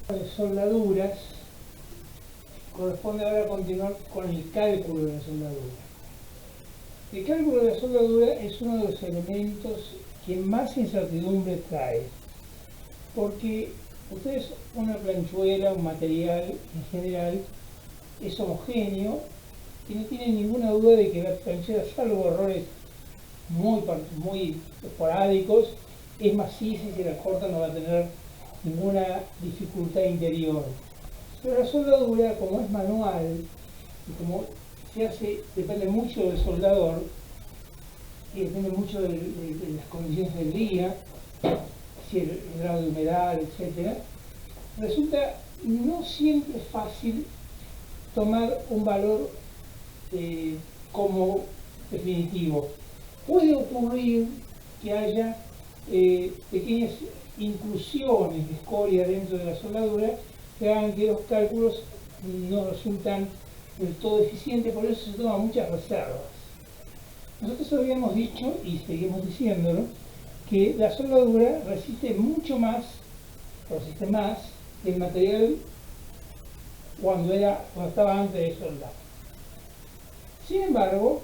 De soldaduras, corresponde ahora continuar con el cálculo de la soldadura. El cálculo de la soldadura es uno de los elementos que más incertidumbre trae, porque ustedes, una planchuela, un material en general, es homogéneo y no tienen ninguna duda de que la planchuela, salvo errores muy esporádicos, es maciza y si la cortan no va a tener ninguna dificultad interior. Pero la soldadura, como es manual y como se hace, depende mucho del soldador y depende mucho de las condiciones del día, si el grado de humedad, etc., resulta no siempre fácil tomar un valor como definitivo. Puede ocurrir que haya pequeñas inclusiones de escoria dentro de la soldadura que hagan que los cálculos no resultan del todo eficientes, por eso se toman muchas reservas. Nosotros habíamos dicho, y seguimos diciéndolo, que la soldadura resiste mucho más, resiste más, el material cuando estaba antes de soldar. Sin embargo,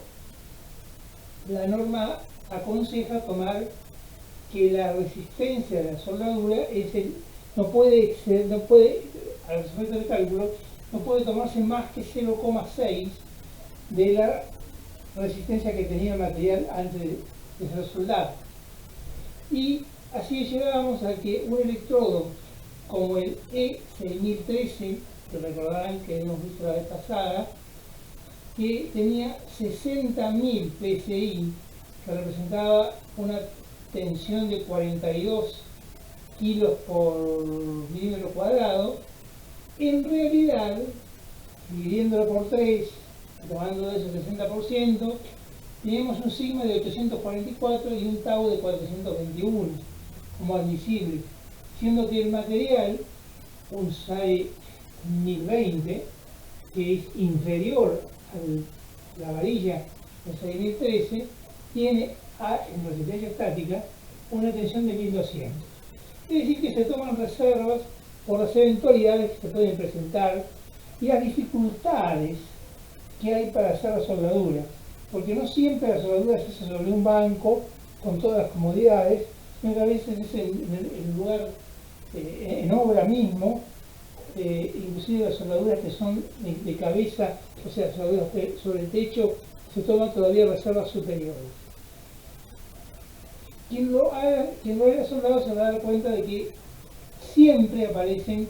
la norma aconseja tomar que la resistencia de la soldadura no puede, a los efectos de cálculo, no puede tomarse más que 0,6 de la resistencia que tenía el material antes de ser soldado. Y así llegábamos a que un electrodo como el E6013, que recordarán que hemos visto la vez pasada, que tenía 60.000 PSI, que representaba una tensión de 42 kilos por milímetro cuadrado, en realidad, dividiéndolo por 3, tomando de ese 60%, teníamos un sigma de 844 y un tau de 421 como admisible, siendo que el material, un SAE 1020, que es inferior a la varilla del SAE 1013, tiene en resistencia estática una tensión de 1200. Es decir, que se toman reservas por las eventualidades que se pueden presentar y las dificultades que hay para hacer la soldadura, porque no siempre la soldadura se hace sobre un banco con todas las comodidades, sino que a veces es en lugar, en obra mismo, inclusive las soldaduras que son de cabeza, o sea, soldaduras sobre el techo, se toman todavía reservas superiores. Quien lo haya soldado se va a dar cuenta de que siempre aparecen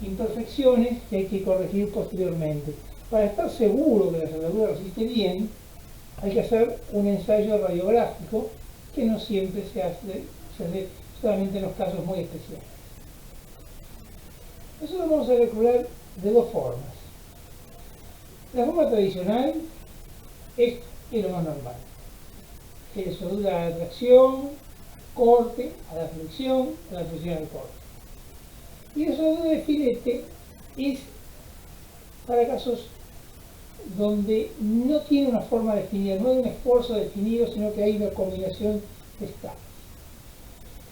imperfecciones que hay que corregir posteriormente. Para estar seguro que la soldadura resiste bien, hay que hacer un ensayo radiográfico que no siempre se hace solamente en los casos muy especiales. Nosotros vamos a calcular de dos formas. La forma tradicional es lo más normal, que es soldadura a la tracción, corte a la flexión, a la flexión al corte. Y la soldadura de filete es para casos donde no tiene una forma definida, no hay un esfuerzo definido, sino que hay una combinación de estados.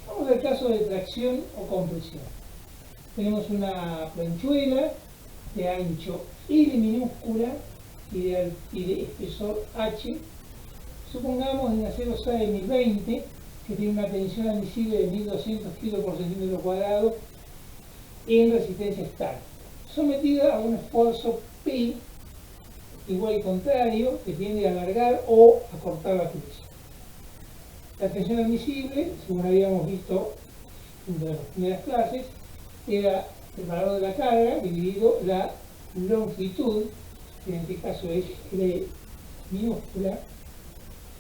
Vamos al caso de tracción o compresión. Tenemos una planchuela de ancho L minúscula y de espesor H. Supongamos en acero SAE 1020, que tiene una tensión admisible de 1200 kg por centímetro cuadrado en resistencia estática, sometida a un esfuerzo P igual y contrario, que tiende a alargar o a cortar la tensión. La tensión admisible, según habíamos visto en las primeras clases, era el valor de la carga dividido la longitud, que en este caso es L minúscula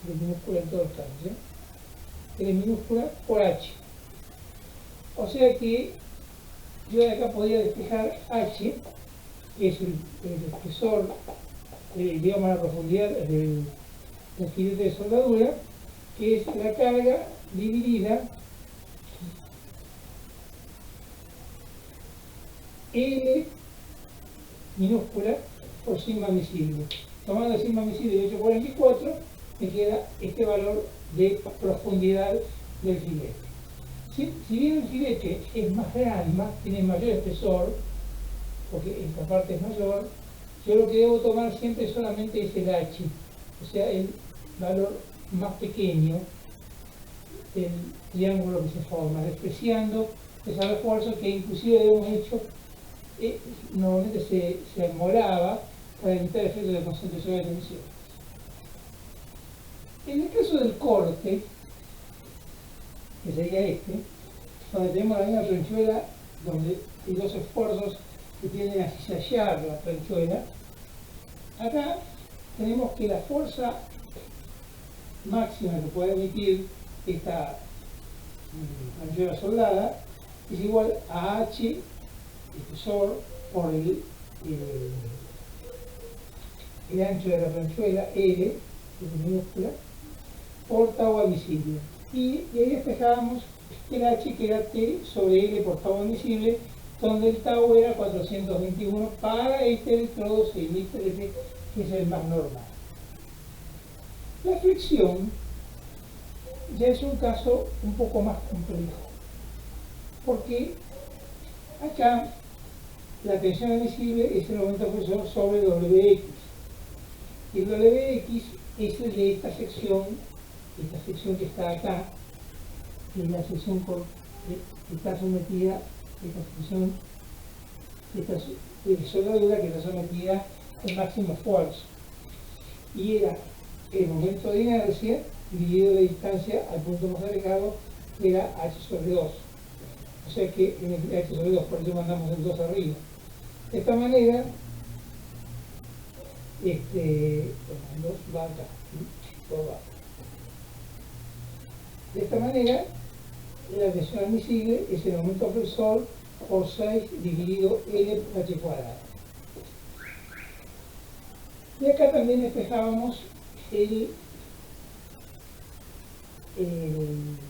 en todos los casos, L minúscula por H. O sea que yo de acá podría despejar H, que es el espesor, digamos, la profundidad del filete de soldadura, que es la carga dividida L minúscula por sigma admisible. Tomando el sigma admisible de 844, me queda este valor de profundidad del filete. Si bien el filete es más grande, tiene mayor espesor, porque esta parte es mayor, yo lo que debo tomar siempre solamente es el H, o sea, el valor más pequeño del triángulo que se forma, despreciando ese refuerzo que inclusive hemos hecho, normalmente se armolaba para evitar efectos de concentración de tensión. En el caso del corte, que sería este, donde tenemos la misma planchuela, donde hay dos esfuerzos que tienden a cizallar la planchuela, acá tenemos que la fuerza máxima que puede emitir esta planchuela soldada es igual a H espesor por el ancho de la planchuela, L, minúscula, por tau admisible. Y ahí despejábamos el H, que era T sobre L por tau admisible, donde el tau era 421 para este electrodo 6013, que es el más normal. La flexión ya es un caso un poco más complejo, porque acá la tensión admisible es el momento presionar sobre WX. Y el WX es el de esta sección que está acá, que es la sección que está sometida, esta soldadura que está sometida al máximo esfuerzo. Y era el momento de inercia dividido la distancia al punto más alejado, que era H sobre 2. O sea que en el H sobre 2, por eso mandamos el 2 arriba. De esta manera, el 2 va acá, todo va. De esta manera, la tensión admisible es el momento presor por 6 dividido L por H cuadrado. Y acá también despejábamos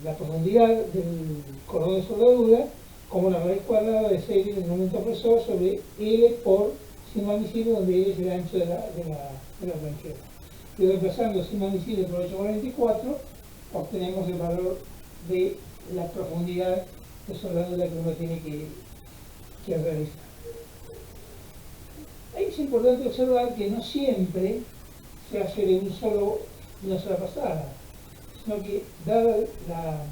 la profundidad del cordón de soldadura como la raíz cuadrada de 6 del momento presor sobre L por sigma admisible, donde L es el ancho de la planchuela. Y reemplazando sigma admisible por 844, obtenemos el valor de la profundidad de soldadura que uno tiene que realizar. Ahí es importante observar que no siempre se hace de una sola pasada, sino que dada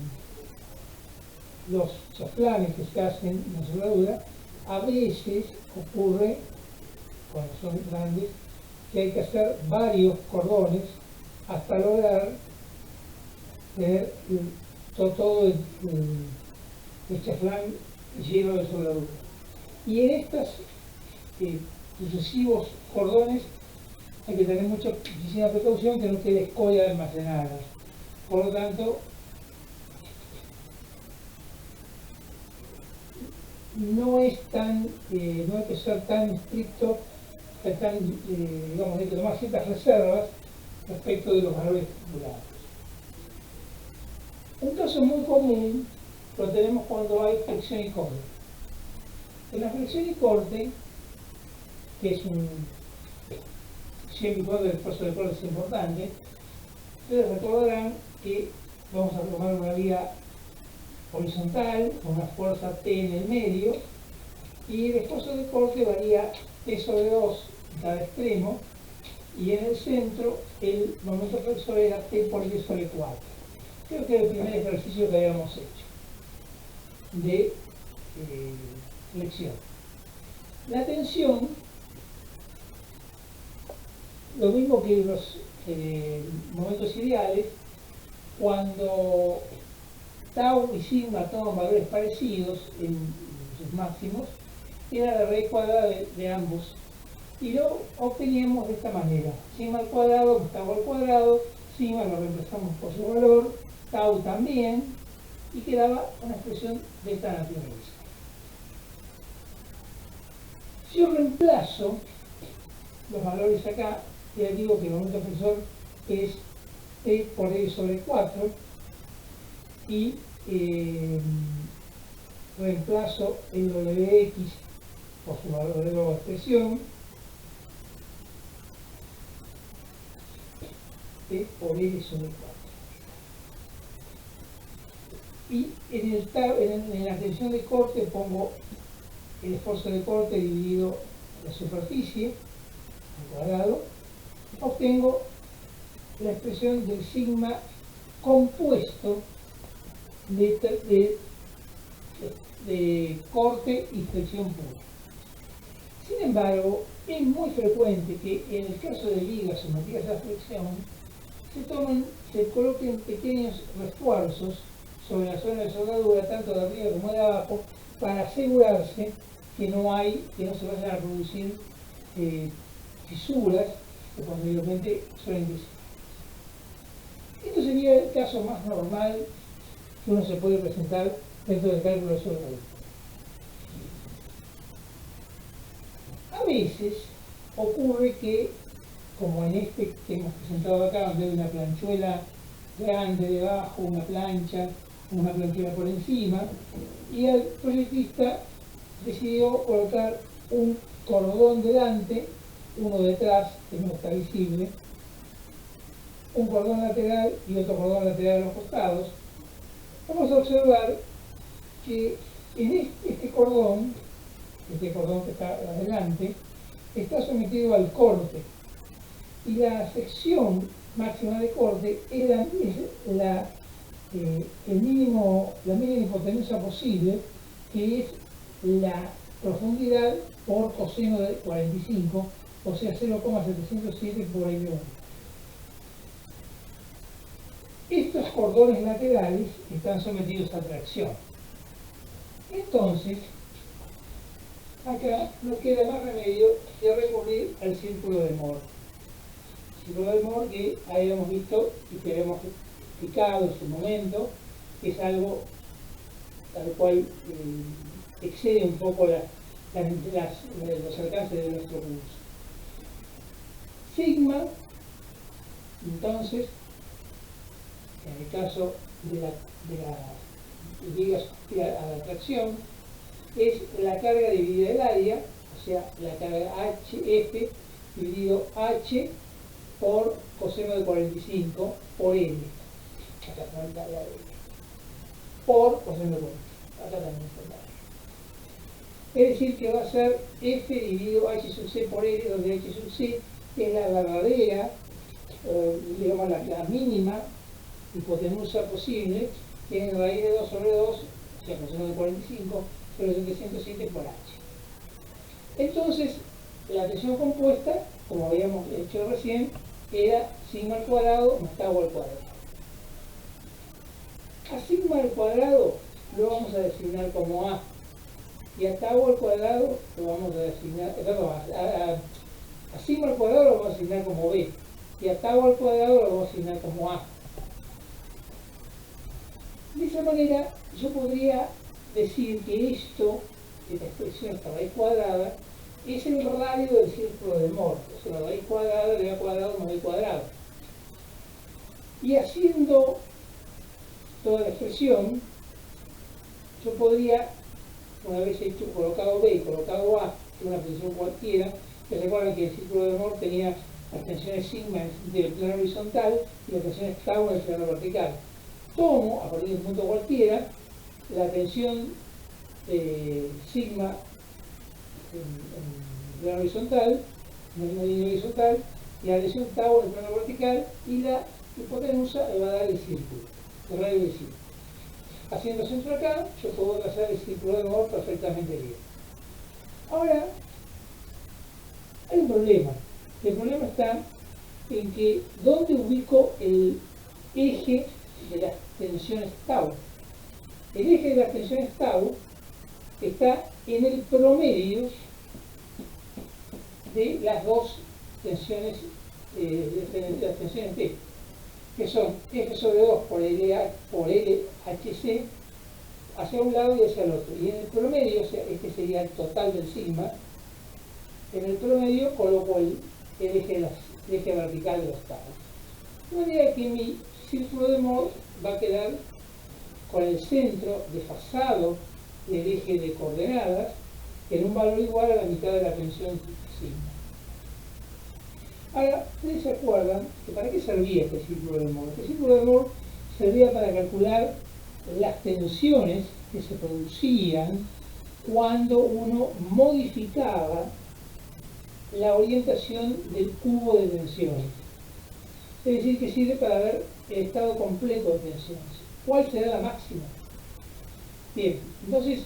los chaflanes que se hacen en la soldadura, a veces ocurre, cuando son grandes, que hay que hacer varios cordones hasta lograr tener todo el chaflán lleno de soldadura. Y en estos sucesivos cordones hay que tener muchísima precaución que no quede escoria almacenada. Por lo tanto, no hay que ser tan estricto, digamos, hay que tomar ciertas reservas respecto de los valores estipulados. Un caso muy común lo tenemos cuando hay flexión y corte. En la flexión y corte, que es siempre y cuando el esfuerzo de corte es importante, ustedes recordarán que vamos a tomar una vía horizontal con una fuerza T en el medio, y el esfuerzo de corte varía T sobre 2 en cada extremo, y en el centro el momento flexor era T por I sobre 4. Creo que era el primer ejercicio que habíamos hecho de flexión. La tensión, lo mismo que los momentos ideales, cuando tau y sigma toman valores parecidos en sus máximos, era la raíz cuadrada de ambos, y lo obteníamos de esta manera: sigma al cuadrado, tau al cuadrado, sigma lo reemplazamos por su valor, tau también, y quedaba una expresión de esta naturaleza. Si yo reemplazo los valores acá, ya digo que el momento flexor es T por E sobre 4, y reemplazo el WX por su valor de nueva expresión, T por L sobre 4. Y en la tensión de corte pongo el esfuerzo de corte dividido la superficie al cuadrado, obtengo la expresión del sigma compuesto de corte y flexión pura. Sin embargo, es muy frecuente que en el caso de ligas sometidas a flexión se coloquen pequeños refuerzos sobre la zona de soldadura, tanto de arriba como de abajo, para asegurarse que no se vayan a producir fisuras que posteriormente suelen decir. Esto sería el caso más normal que uno se puede presentar dentro del cálculo de soldadura. A veces ocurre que, como en este que hemos presentado acá, donde hay una planchuela grande debajo, una plancha, una planchuela por encima, y el proyectista decidió colocar un cordón delante, uno detrás, que no está visible, un cordón lateral y otro cordón lateral a los costados. Vamos a observar que en este cordón que está adelante, está sometido al corte. Y la sección máxima de corte es la mínima hipotenusa posible, que es la profundidad por coseno de 45, o sea 0,707 por L1. Estos cordones laterales están sometidos a tracción. Entonces, acá no queda más remedio que recurrir al círculo de Mohr. Círculo de Mohr que habíamos visto y que habíamos explicado en su momento, que es algo tal cual excede un poco los alcances de nuestro curso. Sigma, entonces, en el caso de la liga a la tracción, es la carga dividida el área, o sea, la carga HF dividido H por coseno de 45 por L. Acá también está la L. Por coseno de 45. Acá también está la L. Es decir, que va a ser F dividido H sub C por L, donde H sub C es la verdadera, digamos la mínima hipotenusa posible, que es raíz de 2 sobre 2, o sea, coseno de 45, sobre 707 por H. Entonces, la tensión compuesta, como habíamos hecho recién, era sigma al cuadrado más tau al cuadrado. A sigma al cuadrado lo vamos a designar como A, y a tau al cuadrado lo vamos a designar, perdón, a sigma al cuadrado lo vamos a asignar como B, y a tau al cuadrado lo vamos a asignar como A. De esa manera, yo podría decir que esta expresión, esta raíz cuadrada, es el radio del círculo de Mohr, o sea, la raíz cuadrada de A cuadrado más B cuadrado. Y haciendo toda la expresión, yo podría, una vez colocado B y colocado A en una posición cualquiera, que recuerden que el círculo de Mohr tenía las tensiones sigma en el plano horizontal y las tensiones tau en el plano vertical. Tomo, a partir de un punto cualquiera, la tensión sigma en el plano horizontal, en la línea horizontal, y la tensión tau en el plano vertical, y la hipotenusa me va a dar el círculo, el radio del círculo. Haciendo centro acá, yo puedo trazar el círculo de Mohr perfectamente bien. Ahora, hay un problema. El problema está en que ¿dónde ubico el eje de las tensiones tau? El eje de las tensiones tau está en el promedio de las dos tensiones, de las tensiones T, que son F sobre 2 por LHC hacia un lado y hacia el otro. Y en el promedio, o sea, este sería el total del sigma, en el promedio coloco el eje vertical de los tau. De manera que mi círculo de Mohr va a quedar con el centro desfasado del eje de coordenadas en un valor igual a la mitad de la tensión sigma. Ahora, ¿ustedes se acuerdan que para qué servía este círculo de Mohr? Este círculo de Mohr servía para calcular las tensiones que se producían cuando uno modificaba la orientación del cubo de tensiones. Es decir, que sirve para ver el estado completo de tensiones. ¿Cuál será la máxima? Bien, entonces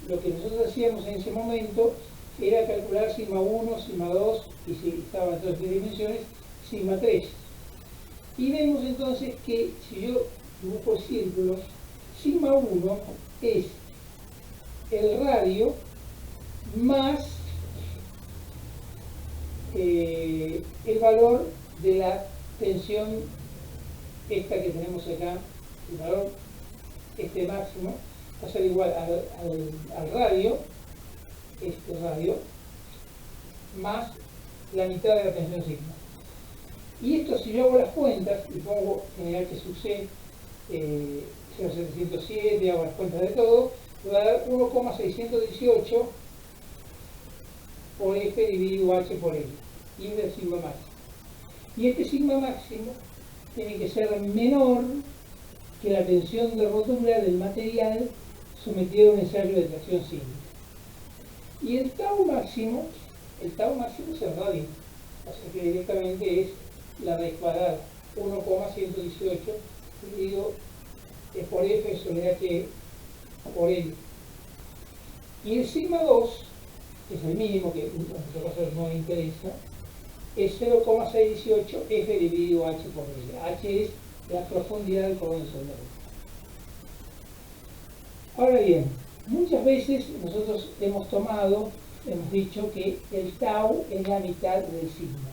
lo que nosotros hacíamos en ese momento era calcular sigma 1, sigma 2 y si estaban en todas las dimensiones, sigma 3. Y vemos entonces que si yo dibujo el círculo, sigma 1 es el radio más el valor de la tensión esta que tenemos acá, el valor este máximo va a ser igual al radio, este radio, más la mitad de la tensión sigma. Y esto, si yo hago las cuentas y pongo en el H sub C 0,707, hago las cuentas de todo, me va a dar 1,618 por F dividido H por L, y es el sigma máximo. Y este sigma máximo tiene que ser menor que la tensión de rotura del material sometido a un ensayo de tracción sísmica. Y el tau máximo es el radio, o sea que directamente es la raíz cuadrada, 1,118 dividido por F sobre H por L. Y el sigma 2, que es el mínimo, que en nuestro caso no me interesa, es 0,618 F dividido H por L. H es la profundidad del cordón soldado. Ahora bien, muchas veces nosotros hemos dicho que el tau es la mitad del sigma.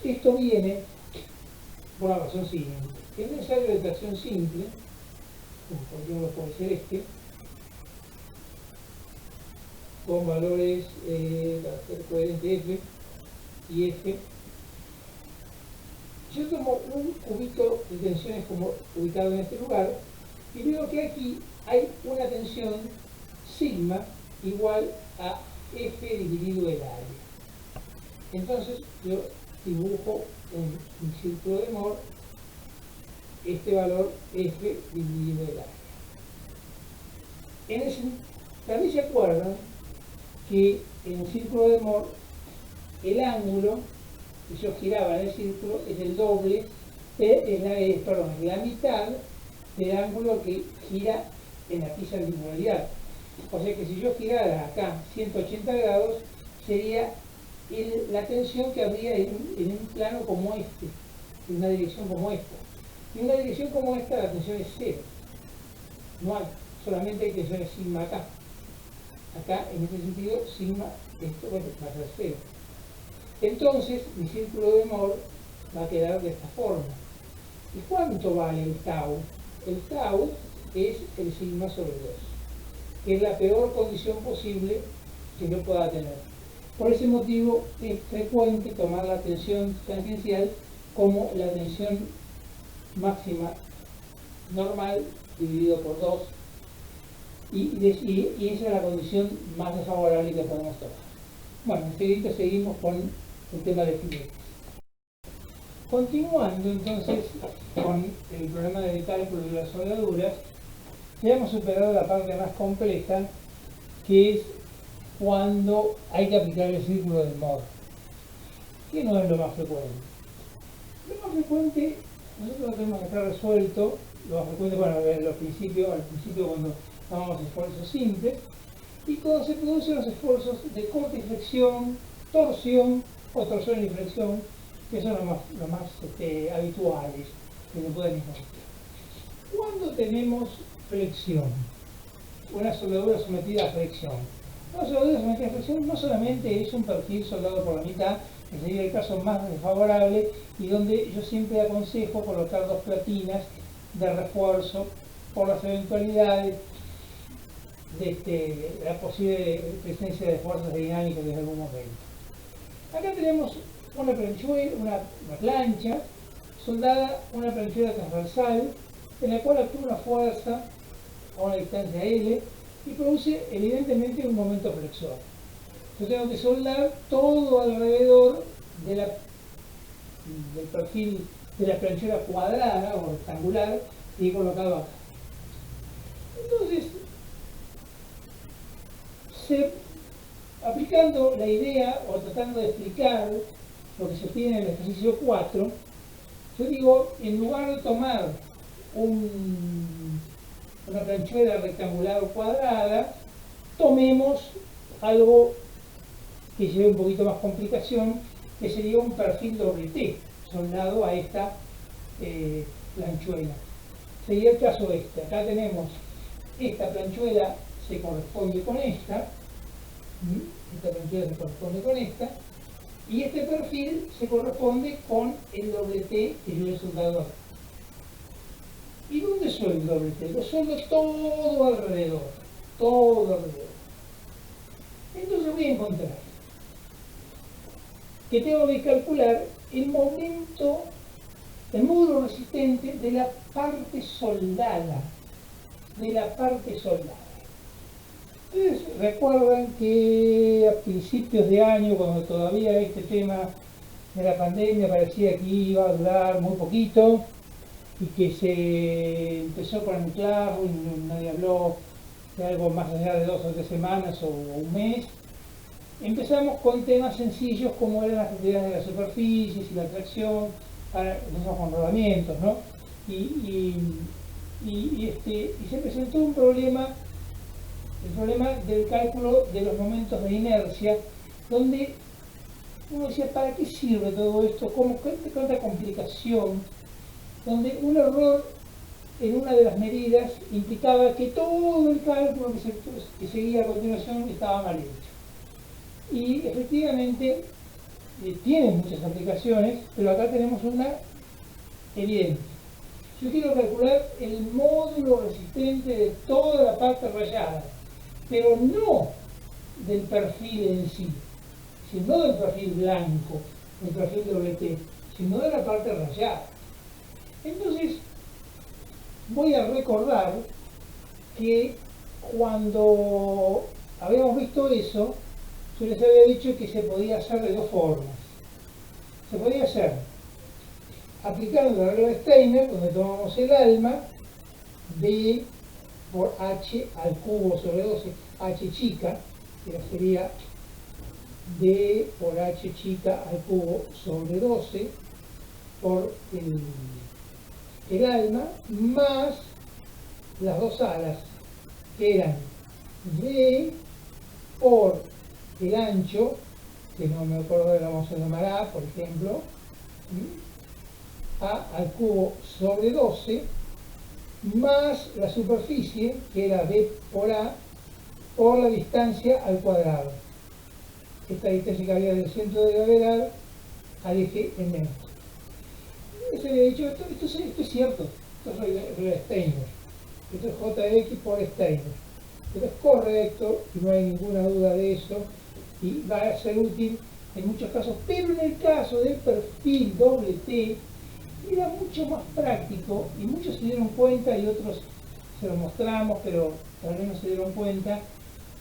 Esto viene por una razón siguiente. En un ensayo de tracción simple, como por ejemplo puede ser este, con valores para ser coherente F y F, yo tomo un cubito de tensiones como ubicado en este lugar y veo que aquí hay una tensión sigma igual a F dividido el área. Entonces yo dibujo en mi círculo de Mohr este valor F dividido el área. También se acuerdan que en el círculo de Mohr el ángulo que yo giraba en el círculo es el doble, es la mitad del ángulo que gira en la pisa de angularidad. O sea que si yo girara acá 180 grados, sería la tensión que habría en un plano como este, en una dirección como esta. Y en una dirección como esta la tensión es cero. No hay, solamente hay tensiones sigma acá. Acá, en este sentido, sigma, esto va a ser cero. Entonces, mi círculo de Mohr va a quedar de esta forma. ¿Y cuánto vale el tau? El tau es el sigma sobre 2, que es la peor condición posible que yo pueda tener. Por ese motivo es frecuente tomar la tensión tangencial como la tensión máxima normal dividido por 2, y esa es la condición más desfavorable que podemos tomar. Bueno, enseguida seguimos con el tema de filetes. Continuando entonces con el problema del cálculo de las soldaduras, ya hemos superado la parte más compleja, que es cuando hay que aplicar el círculo de Mohr, que no es lo más frecuente. Lo más frecuente, nosotros lo tenemos que estar resuelto, lo más frecuente, bueno, al principio cuando tomamos esfuerzos simples, y cuando se producen los esfuerzos de corte y flexión, torsión o torsión y flexión, que son los más habituales que se pueden encontrar. Cuando tenemos flexión, una soldadura sometida a flexión, una soldadura sometida a flexión no solamente es un perfil soldado por la mitad, que sería el caso más desfavorable y donde yo siempre aconsejo colocar dos platinas de refuerzo por las eventualidades de la posible presencia de fuerzas dinámicas en algún momento. Acá tenemos una plancha soldada, una planchuela transversal, en la cual actúa una fuerza a una distancia L y produce evidentemente un momento flexor. Yo tengo que soldar todo alrededor del perfil de la planchuela cuadrada o rectangular que he colocado acá. Entonces, aplicando la idea o tratando de explicar lo que se pide en el ejercicio 4, yo digo, en lugar de tomar una planchuela rectangular o cuadrada, tomemos algo que lleve un poquito más complicación, que sería un perfil doble T, soldado a esta planchuela. Sería el caso este. Acá tenemos esta planchuela se corresponde con esta planchuela se corresponde con esta, y este perfil se corresponde con el doble T que yo he soldado acá. ¿Y dónde sueldo el doble T? Lo sueldo todo alrededor, todo alrededor. Entonces voy a encontrar que tengo que calcular el momento, el módulo resistente de la parte soldada, Ustedes recuerdan que a principios de año, cuando todavía este tema de la pandemia parecía que iba a durar muy poquito y que se empezó con el clavo y nadie habló de algo más allá de 2 o 3 semanas o un mes, empezamos con temas sencillos como eran las propiedades de las superficies y la tracción, empezamos con rodamientos, ¿no? Y se presentó un problema, el problema del cálculo de los momentos de inercia, donde uno decía, ¿para qué sirve todo esto? ¿Cuánta complicación? Donde un error en una de las medidas implicaba que todo el cálculo que seguía a continuación estaba mal hecho. Y efectivamente tiene muchas aplicaciones, pero acá tenemos una evidente. Yo quiero calcular el módulo resistente de toda la parte rayada, pero no del perfil en sí, sino del perfil blanco, del perfil doble T, sino de la parte rayada. Entonces, voy a recordar que cuando habíamos visto eso, yo les había dicho que se podía hacer de 2 formas. Se podía hacer aplicando la regla de Steiner, donde tomamos el alma, B por H al cubo sobre 12, H chica, que sería D por H chica al cubo sobre 12, por el alma, más las 2 alas, que eran D por el ancho, que no me acuerdo, vamos a llamar A, por ejemplo, A al cubo sobre 12, más la superficie, que era B por A, por la distancia al cuadrado. Esta distancia que había del centro de gravedad al eje en menos. Se había dicho, esto es cierto, esto es regla de Steiner, esto es JX por Steiner. Esto es correcto y no hay ninguna duda de eso, y va a ser útil en muchos casos, pero en el caso del perfil doble T era mucho más práctico, y muchos se dieron cuenta y otros se lo mostramos, pero tal vez no se dieron cuenta,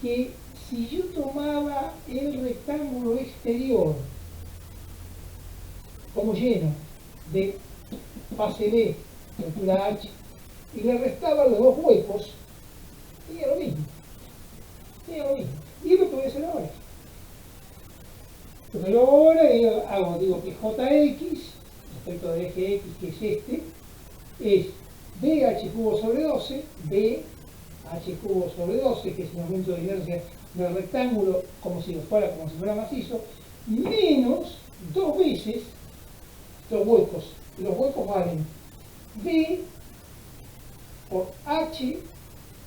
que si yo tomaba el rectángulo exterior como lleno de fase B, altura H, y le restaba los 2 huecos, tenía lo mismo. Y es lo que voy a hacer ahora. Lo que yo hago ahora, digo que JX, respecto del eje X, que es este, es BH cubo sobre 12, BH cubo sobre 12, que es el momento de inercia del rectángulo, como si fuera macizo, menos 2 veces los huecos. Los huecos valen B por H,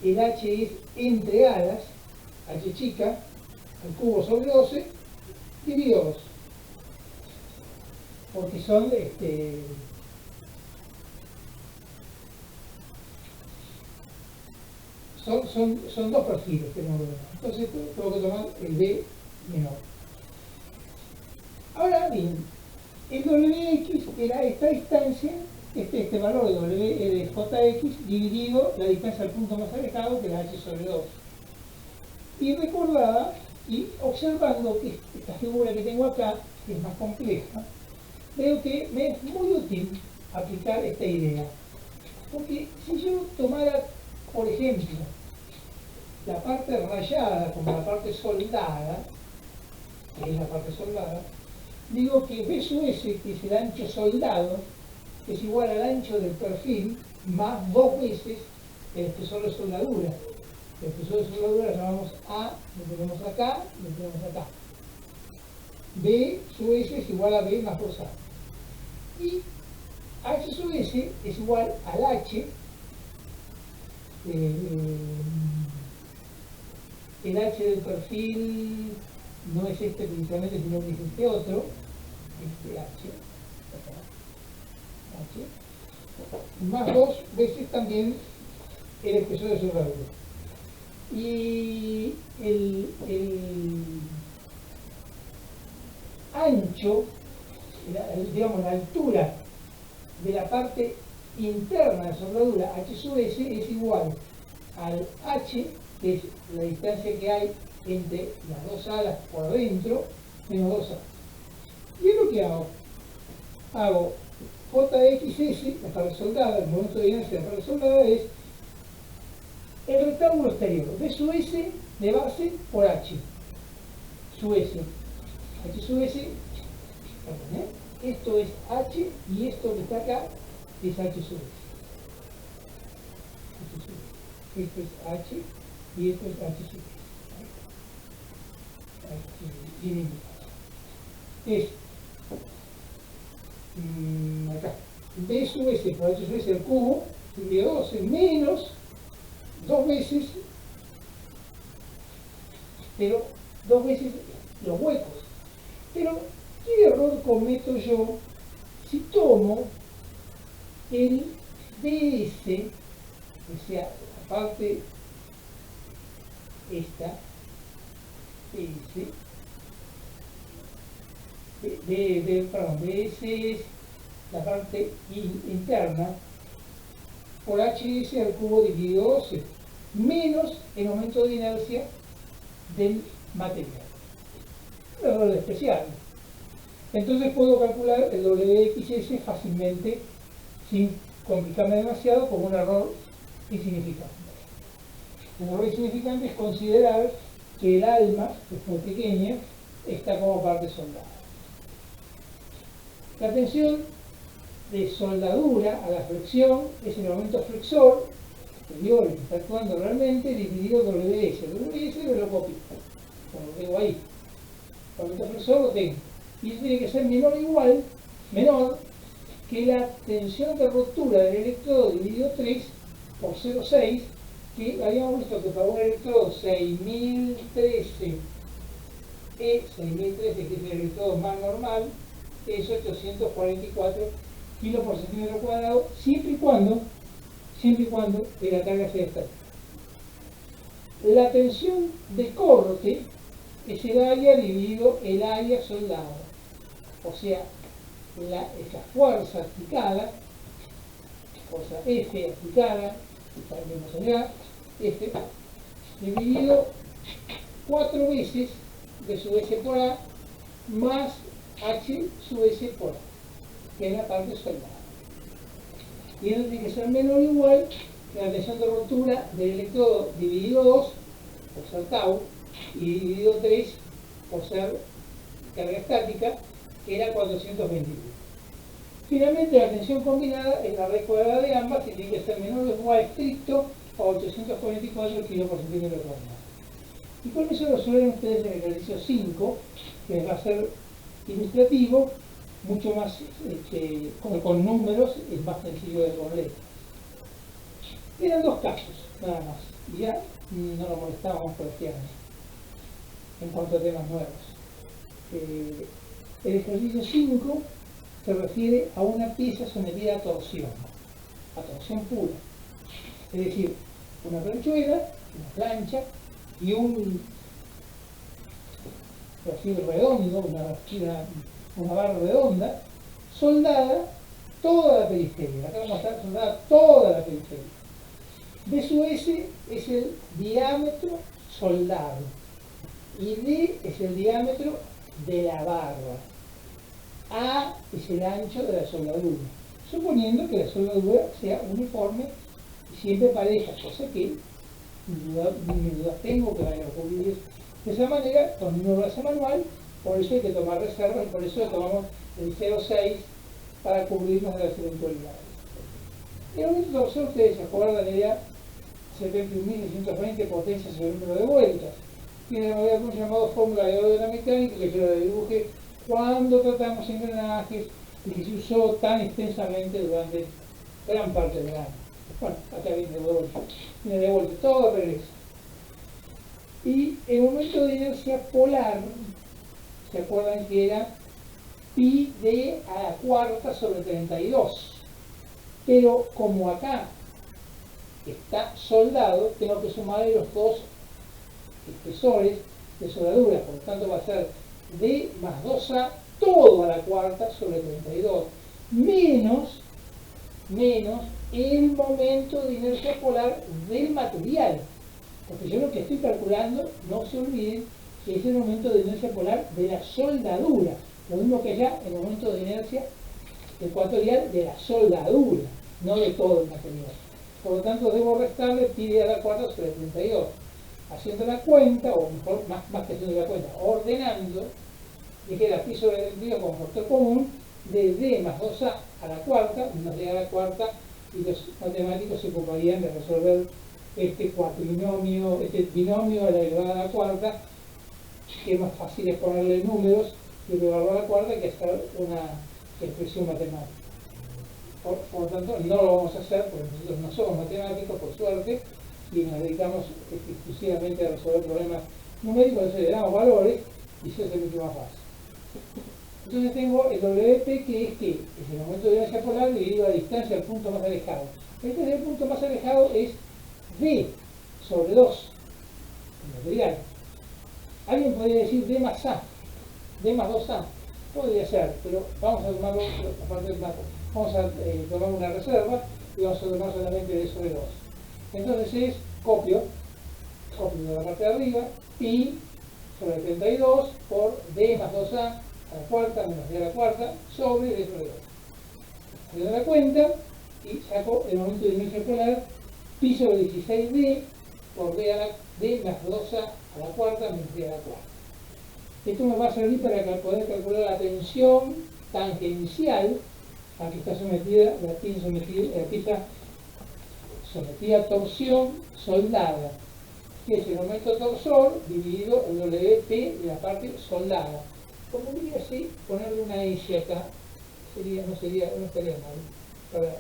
el H es entre alas, H chica, al cubo sobre 12, dividido 2. Porque son son 2 perfiles que tengo que tomar. Entonces tengo que tomar el B menor. Ahora bien, el WX era esta distancia, este valor de W de JX dividido la distancia al punto más alejado, que es la H sobre 2. Y recordaba, y observando que esta figura que tengo acá, que es más compleja, veo que me es muy útil aplicar esta idea. Porque si yo tomara por ejemplo, la parte rayada como la parte soldada, que es la parte soldada, digo que B sub S, que es el ancho soldado, es igual al ancho del perfil más 2 veces el espesor de soldadura. El espesor de soldadura lo llamamos A, lo tenemos acá, lo tenemos acá. B sub S es igual a B más 2A. Y H sub S es igual al H, el H del perfil no es este precisamente, sino que es este otro, este H, más 2 veces también el espesor de soldadura. Y el ancho, digamos la altura de la parte interna de soldadura, H sub S, es igual al H, que es la distancia que hay entre las dos alas por dentro, menos 2A. ¿Y es lo que hago? Hago JXS, la parte soldada, el momento de inercia de la parte soldada es el rectángulo exterior, B sub S de base por H sub S. H sub S, ¿eh? Esto es H y esto que está acá es H sub S. Esto es H y esto es H sub S. Es acá B sub S por H sub S al cubo dividido 12 menos 2 veces, pero 2 veces los huecos. Pero ¿qué error cometo yo si tomo el DS, o sea, la parte esta, DS, perdón, DS es la parte interna, por HS al cubo dividido 12, menos el momento de inercia del material. Un error especial. Entonces puedo calcular el WXS fácilmente, sin complicarme demasiado, como un error insignificante. El error insignificante es considerar que el alma, que es muy pequeña, está como parte soldada. La tensión de soldadura a la flexión es el momento flexor exterior que está actuando realmente dividido WS. WS me lo copio, como lo tengo ahí. El momento flexor lo tengo. Y eso tiene que ser menor o igual, menor que la tensión de rotura del electrodo dividido 3 por 0,6, que habíamos visto que para un electrodo 6013 6013, que es el electrodo más normal, es 844 kilos por centímetro cuadrado, siempre y cuando la carga sea estática. La tensión de corte es el área dividido el área soldado, o sea, la fuerza aplicada, fuerza F aplicada, vemos allá, F, dividido 4 veces B sub S por A más H sub S por A, que es la parte soldada. Y eso tiene que ser menor o igual que la tensión de rotura del electrodo dividido 2 por ser tau y dividido 3 por ser carga estática, que era 421. Finalmente, la tensión combinada es la raíz cuadrada de ambas y tiene que ser menor o igual estricto a 844 kg por centímetro cuadrado. Y con eso lo resuelven ustedes en el ejercicio 5, que va a ser ilustrativo, mucho más, con números, es más sencillo de con letras. Eran 2 casos, nada más, y ya no nos molestábamos por este año, en cuanto a temas nuevos. El ejercicio 5 se refiere a una pieza sometida a torsión pura, es decir, una planchuela, una plancha y un perfil redondo, una barra redonda, soldada toda la periferia. Acá vamos a estar soldada toda la periferia. B sub S es el diámetro soldado y D es el diámetro de la barra. A es el ancho de la soldadura, suponiendo que la soldadura sea uniforme siempre pareja, cosa que mis dudas tengo que van a ocurrir de esa manera, con un brazo manual, por eso hay que tomar reservas y por eso tomamos el 0,6 para cubrirnos de las eventualidades. El momento torsión, ustedes se acuerdan, era 71.620 potencias sobre el número de vueltas. Tiene algo llamado fórmula de orden de la mecánica, que yo la dibujé cuando tratamos engranajes y que se usó tan extensamente durante gran parte del año. Bueno, acá viene de vuelta, todo regresa. Y el momento de inercia polar, ¿se acuerdan que era pi d a la cuarta sobre 32? Pero como acá está soldado, tengo que sumarle los dos espesores de soldadura, por lo tanto va a ser d más 2a todo a la cuarta sobre 32, menos el momento de inercia polar del material. Porque yo lo que estoy calculando, no se olviden, que es el momento de inercia polar de la soldadura. Lo mismo que allá, el momento de inercia ecuatorial de la soldadura, no de todo el material. Por lo tanto, debo restarle pi a la cuarta sobre 32. Haciendo la cuenta, o mejor, más que haciendo la cuenta, ordenando, dije la pi sobre 32 como factor común, de d más 2a a la cuarta, menos d a la cuarta, y los matemáticos se ocuparían de resolver este cuatrinomio, este binomio a la elevada a la cuarta, que es más fácil es ponerle números que elevarlo a la cuarta que hacer una expresión matemática. Por lo tanto, no lo vamos a hacer porque nosotros no somos matemáticos, por suerte, y nos dedicamos exclusivamente a resolver problemas numéricos, entonces le damos valores y se hace mucho más fácil. Entonces tengo el WP, que es el momento de inercia polar dividido a la distancia al punto más alejado. Entonces el punto más alejado es D sobre 2, el material. Alguien podría decir D más A, D más 2A. Podría ser, pero vamos a tomarlo aparte del marco. Vamos a tomar una reserva y vamos a tomar solamente D sobre 2. Entonces es copio de la parte de arriba, pi sobre 32 por D más 2A a la cuarta menos D a la cuarta sobre D sobre 2. Le doy la cuenta y saco el momento de inercia polar pi sobre 16D por D más 2A a la cuarta menos D a la cuarta. Esto me va a servir para poder calcular la tensión tangencial a que está sometida la pieza sometida a torsión soldada, que es el momento torsor dividido el WP de la parte soldada. Como diría así, ponerle una S acá, no estaría mal, para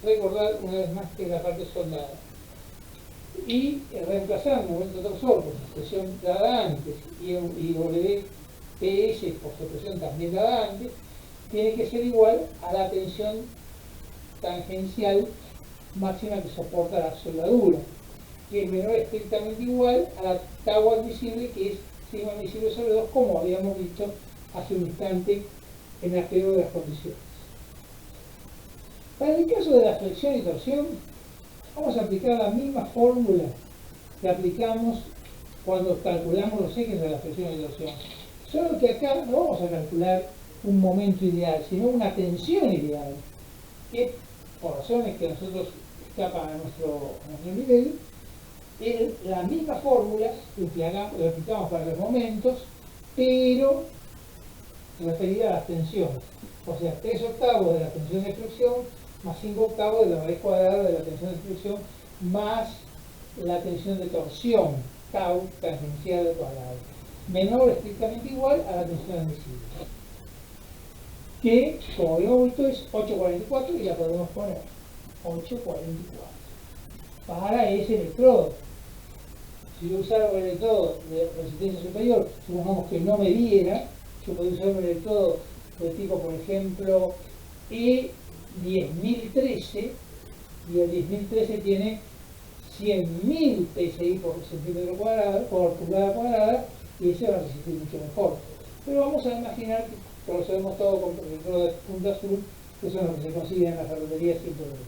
recordar una vez más que es la parte soldada. Y reemplazar el momento torsor por su expresión dada antes y WPS por su expresión también dada antes, tiene que ser igual a la tensión tangencial máxima que soporta la soldadura, que es menor estrictamente igual a la tau admisible, que es sigma admisible sobre 2, como habíamos visto hace un instante en la teoría de las condiciones. Para el caso de la flexión y torsión, vamos a aplicar la misma fórmula que aplicamos cuando calculamos los ejes de la flexión y torsión. Solo que acá no vamos a calcular un momento ideal, sino una tensión ideal, que por razones que nosotros escapan a nuestro nivel, es la misma fórmula que aplicamos para los momentos, pero referida a las tensiones. O sea, 3/8 de la tensión de flexión más 5/8 de la raíz cuadrada de la tensión de flexión más la tensión de torsión, tau tangencial al cuadrado, menor estrictamente igual a la tensión admisible, que como habíamos visto es 8,44 y la podemos poner 8,44 para ese electrodo. Si yo usara un electrodo de resistencia superior, supongamos que no me diera, yo podría usar un electrodo de tipo, por ejemplo, E10013, y el 10.013 tiene 100.000 PSI por centímetro cuadrado, por pulgada cuadrada, y ese va a resistir mucho mejor. Pero vamos a imaginar que lo sabemos todo con electrodo de punta azul, que son los que se consiguen en las ferreterías sin problema.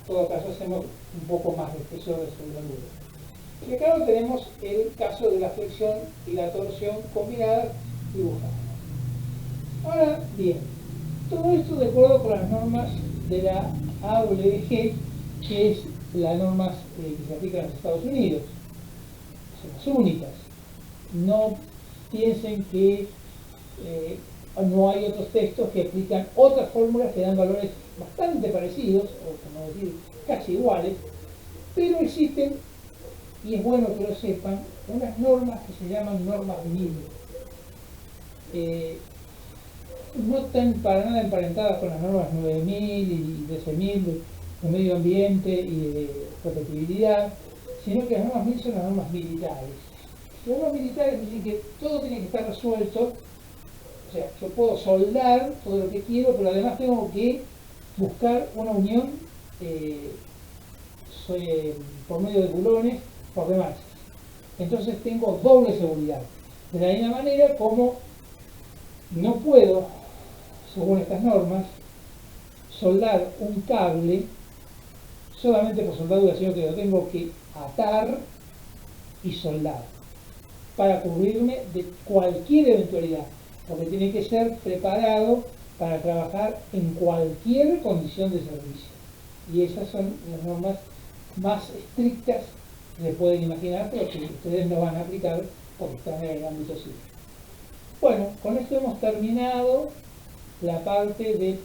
En todo caso, hacemos un poco más de espesor de soldadura. Y acá lo tenemos el caso de la flexión y la torsión combinadas dibujadas. Ahora bien, todo esto de acuerdo con las normas de la AWG, que es las normas que se aplican en los Estados Unidos, son las únicas. No piensen que no hay otros textos que aplican otras fórmulas que dan valores bastante parecidos, o como decir, casi iguales, pero existen, y es bueno que lo sepan, unas normas que se llaman normas MIL. No están para nada emparentadas con las normas 9000 y 13000 de medio ambiente y de competitividad, sino que las normas MIL son las normas militares. Las normas militares dicen que todo tiene que estar resuelto. O sea, yo puedo soldar todo lo que quiero, pero además tengo que buscar una unión por medio de bulones por demás. Entonces tengo doble seguridad. De la misma manera como no puedo, según estas normas, soldar un cable solamente por soldadura, sino que lo tengo que atar y soldar para cubrirme de cualquier eventualidad, porque tiene que ser preparado para trabajar en cualquier condición de servicio. Y esas son las normas más estrictas que se pueden imaginar, pero que ustedes no van a aplicar porque están en el ámbito civil. Bueno, con esto hemos terminado la parte de